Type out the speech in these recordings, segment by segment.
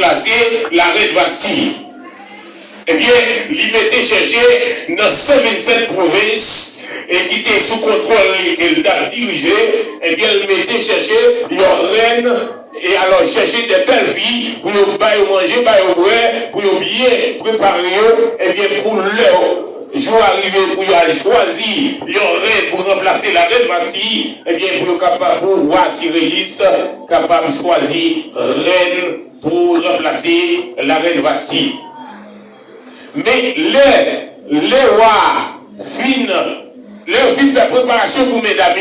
remplacer la reine Bastille. Eh bien, il m'était cherché dans 127 provinces et qui était sous contrôle qu'il a dirigé, eh bien, il m'était cherché une reine et alors chercher des belles filles pour manger, pour boire, pour bien préparer, eh bien, pour leur jour arrivé pour choisir une reine pour remplacer la reine Bastille, eh bien, pour roi Cyrélis, capable de choisir reine pour remplacer la reine Bastille. Mais les rois leur fin faire préparation pour mesdames,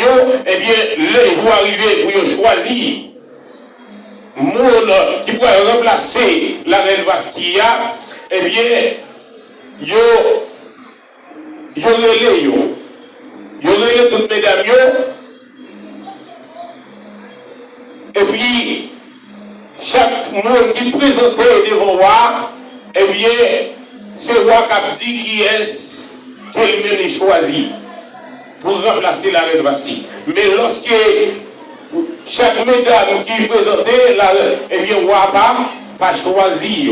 eh bien, les jours arrivés pour choisir monde qui pourrait remplacer la reine Bastille, eh bien, yo relais toutes mesdames, et puis chaque monde qui présentait devant roi, eh bien, c'est roi qui dit qui est-ce qu'il m'a choisi pour remplacer la reine Bastille. Mais lorsque chaque mesdame qui présentait, eh bien, roi pas choisi.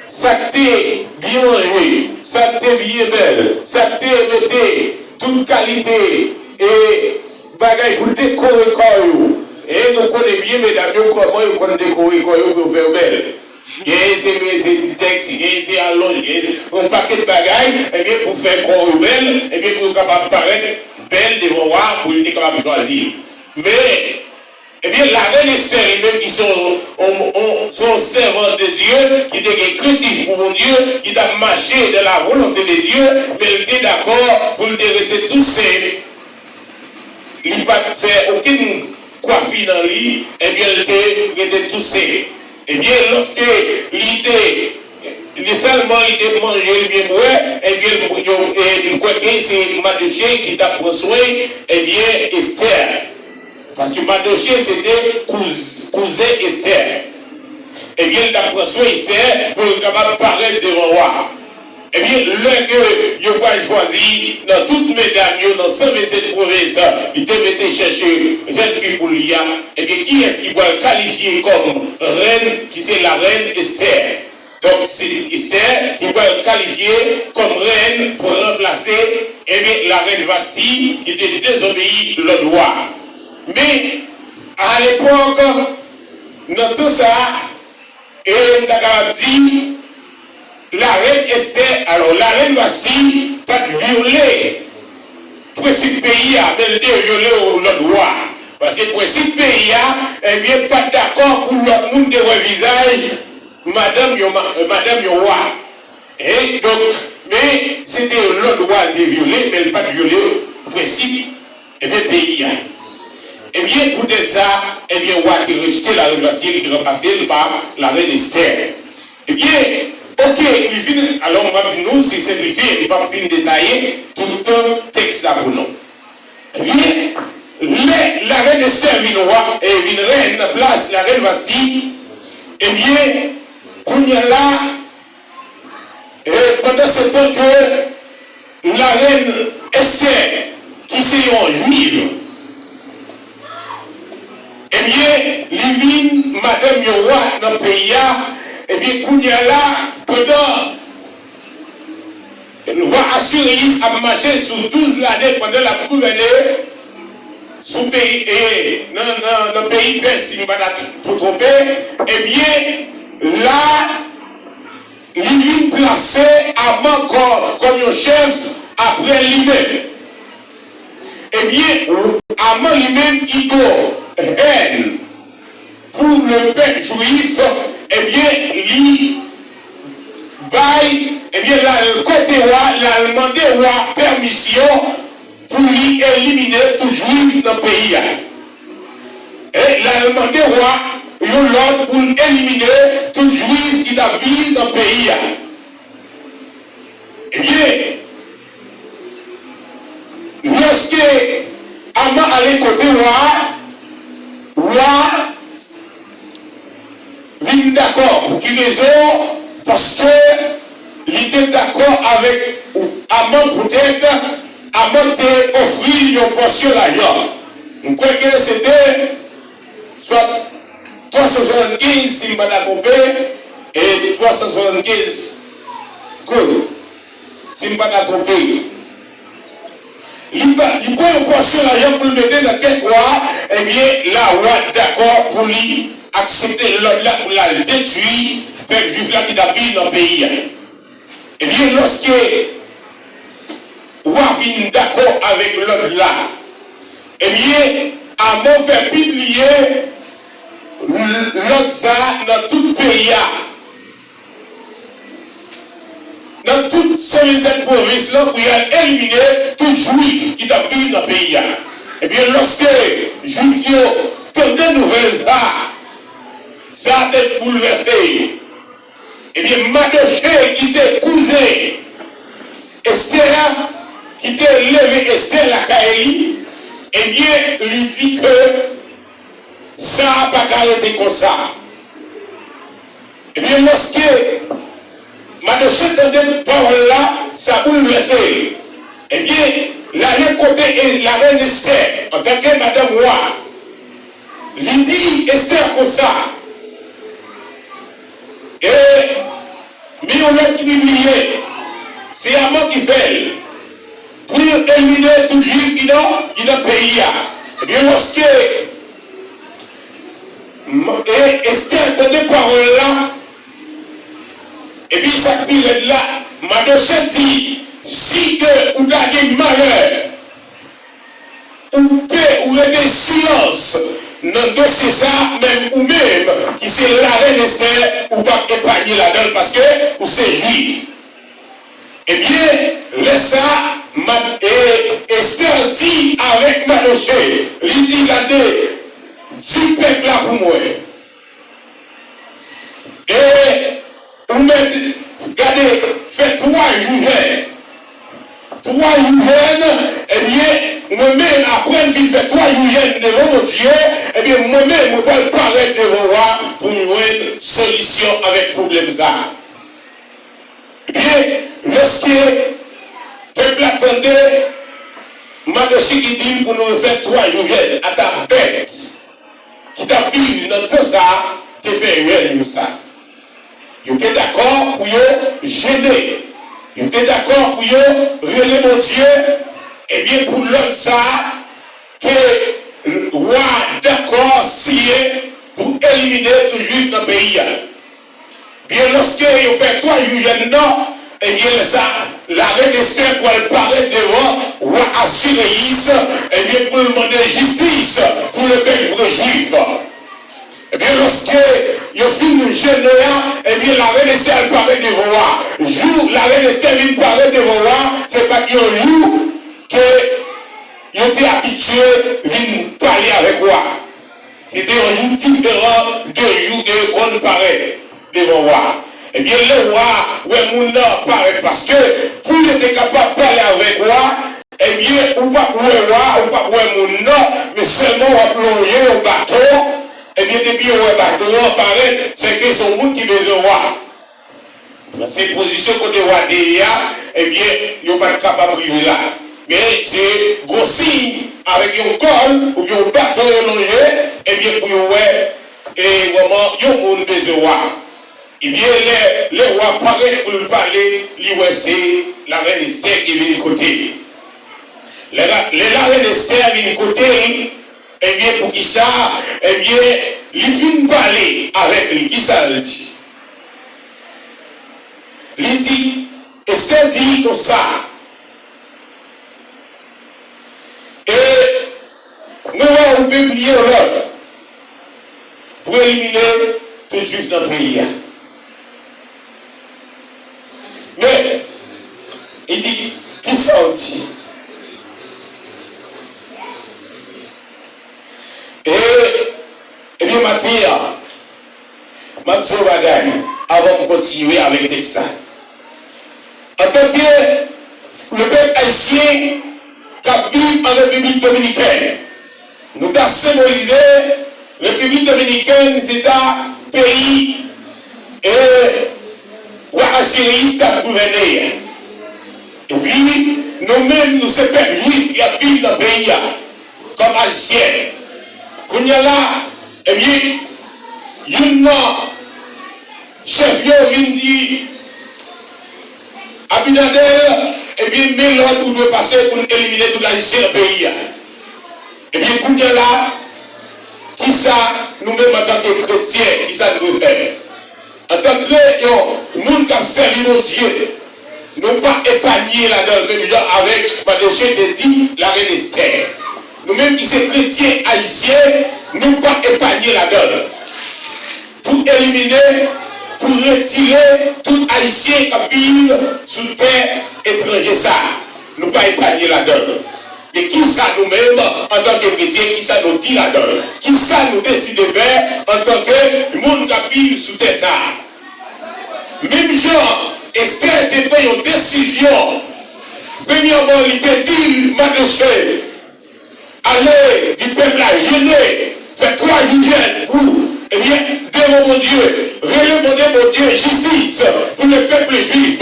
Ça t'est bien mangé, ça t'est bien belle, ça t'est metté toute qualité et bagaille pour décorer corps. Et nous connaissons bien mesdames comment ils connaissent décorer corps pour faire belle. Il y a ces textes, il y a ces allonges, il y a un paquet de bagailles, et bien pour faire corps belle, et bien pour être capable de paraître belle devant moi, pour être capable de choisir. Mais, eh bien, la reine Esther, même qui sont servantes de Dieu, qui étaient critiques pour mon Dieu, qui ont marché de la volonté de Dieu, mais elle était d'accord pour rester tout seul. Il n'a pas fait aucune coiffure dans lui, et bien, elle était tout seul. Eh bien, lorsque l'idée, tellement il était mangé bien boire, eh bien, c'est Mardochée qui t'a pris soin, eh bien, Esther. Parce que Mardochée, c'était cousin Esther. Eh bien, il a pris soin Esther pour être capable de paraître devant le roi. Eh bien, l'un que vous avez choisi, dans toutes mes dames, dans 127 provinces, il devait chercher jeune fille pour l'IA. Eh bien, qui est-ce qui va qualifier comme reine, qui c'est la reine Esther? Donc, c'est Esther qui va être qualifiée comme reine pour remplacer, eh bien, la reine Bastille, qui était désobéie le roi. Mais, à l'époque, dans tout ça, et on a dit, la reine Esther, alors la reine Bastille, pas violer le principe pays, mais violer le droit. Parce que le principe pays, eh bien, pas d'accord pour l'autre monde de visage, madame yo roi. Et donc, mais c'était le droit de violer, mais pas de violer le principe, eh bien, pays. Eh bien, pour ça, eh bien, roi qui rejeté la reine Bastille, qui est remplacée par la reine Esther. Eh bien, ok, alors on va nous, c'est simplifié, et pas fin détailler tout le texte là pour nous. Eh bien, la reine Esther vient roi, et vient reine place, la reine Bastille, eh bien, qu'on y a là, et pendant ce temps que la reine Esther, qui c'est en juive, eh bien, l'ivine, madame le roi dans le pays, eh bien, qu'on y a là, pendant le roi Assyrius a marché sur 12 années pendant la gouvernée sous pays et dans le pays perse, si je ne pas trop tromper, eh bien, là, il est placé avant comme un chef après lui-même. Eh bien, avant lui-même, il haine pour le peuple juif, eh bien, lui bail, eh bien, là, le côté roi, il a demandé roi permission pour lui éliminer tout juif dans le pays. Et il a demandé roi l'ordre pour éliminer tout juif qui a vécu dans le pays. Eh bien, lorsque Ama allait côté roi vient d'accord. Pour quelle raison? Parce que il était d'accord avec Amon peut-être, Amon t'a offert une portion d'argent. Donc, quoi que c'était, soit 300 375, si je ne pas trompé, et 375, good, si je ne pas trompé. Il prend une portion d'argent pour le mettre dans la caisse roi, eh bien, la roi d'accord pour lui accepter l'autre là pour la détruire, peuple juif là qui habite dans le pays. Eh bien, lorsque roi finit d'accord avec l'autre là, eh bien, avant de faire publier l'autre ça dans tout le pays. Dans toute 57 provinces, là, où il a éliminé tout juif qui habite dans le pays. Et bien, lorsque les juifs ont des nouvelles, ça a été bouleversé. Et bien, Mardochée qui était cousin, Esther, qui était levé Esther la Kaeli, et bien, lui dit que ça n'a pas arrêté comme ça. Et bien, lorsque Mardochée dans cette parole-là, ça a bouleversé. Eh bien, l'année côté la reine Esther, en tant que Madame Roi, lui dit Esther comme ça. Et, mais on l'a publié, c'est à moi qui fait, pour éliminer tout juif qui est dans le pays. Eh bien, lorsque Esther entendait paroles là, et puis ça pire là, Mardochée dit, si que vous avez malheur, ou paix, ou des silence, dans le dossier ça, même ou même, qui c'est la reine Esther, ou pas épargner là-dedans parce que vous c'est juif. Eh bien, laisse ça, Esther dit avec Mardochée, il dit, regardez, du peuple là pour moi. Et, ou même, regardez, fait 3 jours. 3 jours, eh bien, moi-même, après qu'il fait 3 jours devant mon Dieu, eh bien, moi-même, je peux paraître devant moi pour nous une solution avec le problème ça. Eh bien, lorsque le peuple attendait, Mardochée qui dit pour nous faire 3 jours à ta bête, qui t'a pris dans tout ça, qui fait rien ça. Ils étaient d'accord pour gêner. Ils étaient d'accord pour relever mon Dieu. Et bien pour l'autre ça, que le roi d'accord signé pour éliminer tout juif dans le pays. Bien lorsque ils fait 3 jours non, et bien ça, la reine Esther pour elle paraître devant roi Assuréis, et bien pour demander justice pour le peuple juif. Et bien lorsque il finit le jeune, et bien la reine Esther paraît devant moi. Jour, la reine Esther vient paraître devant moi, c'est pas qu'il y a un jour qu'il était habitué à parler avec moi. C'était un jour différent de jour et qu'on paraît devant moi. Et bien le roi, ouais, mon nom paraît parce que pour être capable de parler avec moi, eh bien, ou pas pour le roi, ou pas pour mon nom, mais seulement on va plonger au bateau. Et bien, depuis le bateau apparaît, c'est que son monde qui veut voir. Dans cette position qu'on doit derrière, eh bien, il n'y a pas capable de vivre là. Mais c'est gros signe avec un col ou un bateau allongé, eh bien, pour voir, et vraiment, il y a un monde besoin de voir. Eh bien, les rois paraissent pour parler, c'est la reine Esther qui vient de côté. La reine Esther vient de côté. Eh bien, pour qui ça, eh bien, il finit parler avec lui. Qui ça le dit? Il dit, Esther dit comme ça. Et nous allons publier l'ordre pour éliminer tout juif dans le pays. Mais, il dit, qui ça on dit? Et bien, Mathieu Bagaille, avant de continuer avec le texte. En tant que le peuple haïtien qui vit en République dominicaine, nous avons symbolisé la République dominicaine, c'est un pays où Assyrie a gouverné. Et puis, nous-mêmes, nous sommes peuple juif qui vivent dans le pays, comme haïtien. Quand il y a là, eh bien, chef vient dire, Abinader, et bien, mais l'autre doit passer pour éliminer tout l'haïtien dans le pays. Et bien, pour là, qui ça, nous-mêmes en tant que chrétiens, qui ça nous faire? En tant que monde qui a servi nos dieux, nous pas épargner là-dedans, même avec, par le chef de dit, la reine Esther. Nous-mêmes qui sommes chrétiens haïtiens, nous pas épargner là-dedans. Pour éliminer, pour retirer tout haïtien qui vit sous terre étrangère, ça. Nous pas épargner là-dedans. Et qui ça nous-mêmes, en tant que chrétiens, qui ça nous dit là-dedans? Qui ça nous décide de faire en tant que monde qui vit sous terre, ça? Même genre, Esther était pris une décision. Premièrement, il était dit, Mardochée, allez du peuple à gêner, faites 3 jours pour, eh bien, devant mon Dieu, relevez mon Dieu, justice pour le peuple juif.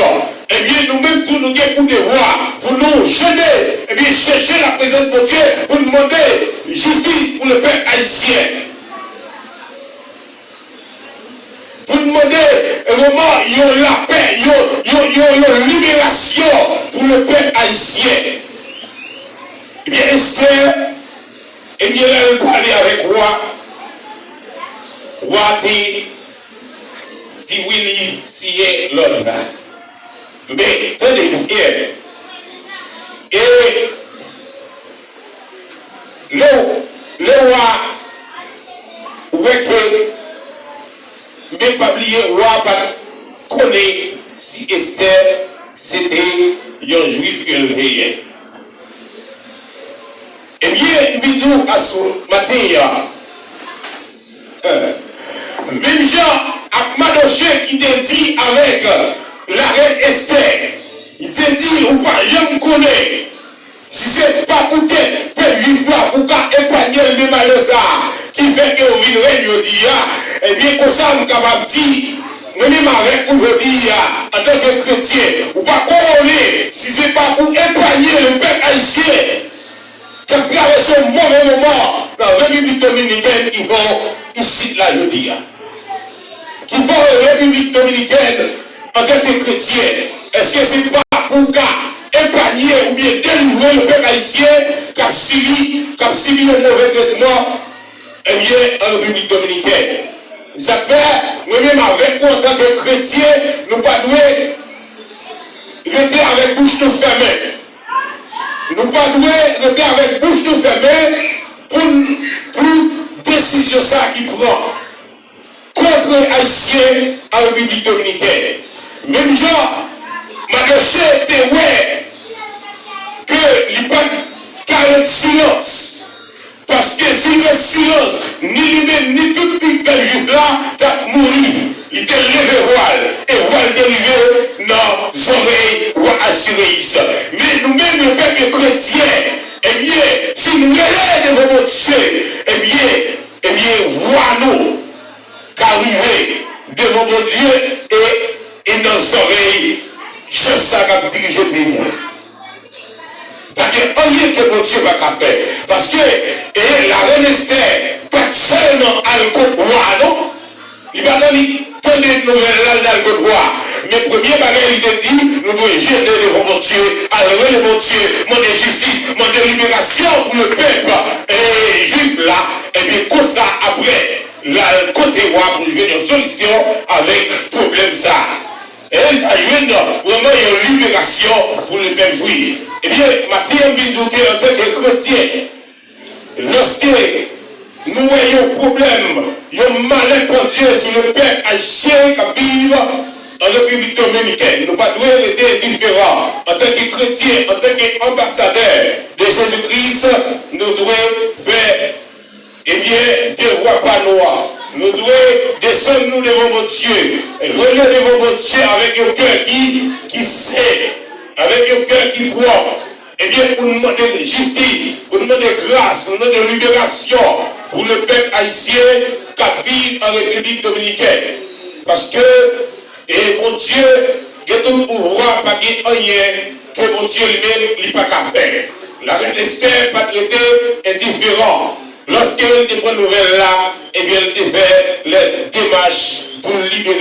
Eh bien, nous-mêmes, pour nous pour devoir, pour nous gêner, eh bien, chercher la présence de mon Dieu, pour demander justice pour le peuple haïtien. Pour demander vraiment, il y a la paix, il y a la libération pour le peuple haïtien. Eh bien, Esther, eh bien, elle parlait avec roi. Roi dit oui, si l'autre là. Mais, tenez-vous bien. Et le roi, mais pas oublier, roi pas connaît si Esther c'était un juif qu'elle veillait. Eh bien, vidéo à ce matin, même gens à Mardochée qui te dit avec la reine Esther, il te dit ou pas, je me connais. Si c'est pas pour que peuple juif là, pour épargner le malheur ça, qui fait que vous vivez aujourd'hui, eh bien, comme ça, nous sommes capables de dire, nous-mêmes avec aujourd'hui, en tant que chrétien, ou pas couronner, si ce n'est pas pour épargner le peuple haïtien, qui a traversé un mauvais moment dans la République dominicaine, qui vont ici, là, aujourd'hui. Qui vont en République dominicaine, en tant que chrétien, est-ce que ce n'est pas pour épargner ou bien délivrer le peuple haïtien qui a subi le mauvais traitement, eh bien, en République dominicaine? Ça fait, nous-mêmes avec nous en tant que chrétiens, nous ne pas rester avec bouche nous fermée. Nous ne pas rester avec bouche nous fermée pour décision ça qui prend contre les Haïtiens en République dominicaine. Même genre, Mardochée était ouais que il n'y a pas de silence. Parce que si le silence, ni lui-même, ni tout le peuple juif là, t'a mouru. Il était levé voile. Et voile dérivé dans les oreilles ou assurées. Mais nous-mêmes, le peuple chrétien, eh bien, si nous relèvons devant notre Dieu, eh bien, vois-nous qu'arriver devant mon Dieu et dans les oreilles, je sais qu'à diriger le pays. Parce que rien que mon Dieu va faire. Parce que la reine Esther, pas seulement à le roi, non? Il va donner tant de nouvelles là dans le roi. Mais premier bagage, il te dit, nous devons gêner devant mon Dieu, adorer mon Dieu, demander justice, demander libération pour le peuple. Et juste là, et bien comme ça, après, le côté roi pour venir une solution avec le problème ça. Et elle va vraiment une libération pour le peuple juif. Eh bien, Matthieu dit en tant que chrétien, lorsque nous voyons un problème, un malin pour Dieu sur le peuple haïtien qui vit en République dominicaine, nous ne pas être différents. En tant que chrétien, en tant qu'ambassadeur de Jésus-Christ, nous devons faire, eh bien, devoir pas noir. Nous devons descendre nous devant mon Dieu, et relever devant mon Dieu avec un cœur qui sait, avec un cœur qui croit. Eh bien, pour nous demander justice, pour nous demander grâce, pour nous demander libération pour le peuple haïtien qui vit en République dominicaine. Parce que, et mon Dieu, il y a tout le pouvoir, pas rien que mon Dieu lui-même n'a pas qu'à faire. La reine Esther pas traité indifférent. Lorsqu'elle te prend nouvelle là, eh bien, elle te fait les démarches pour libérer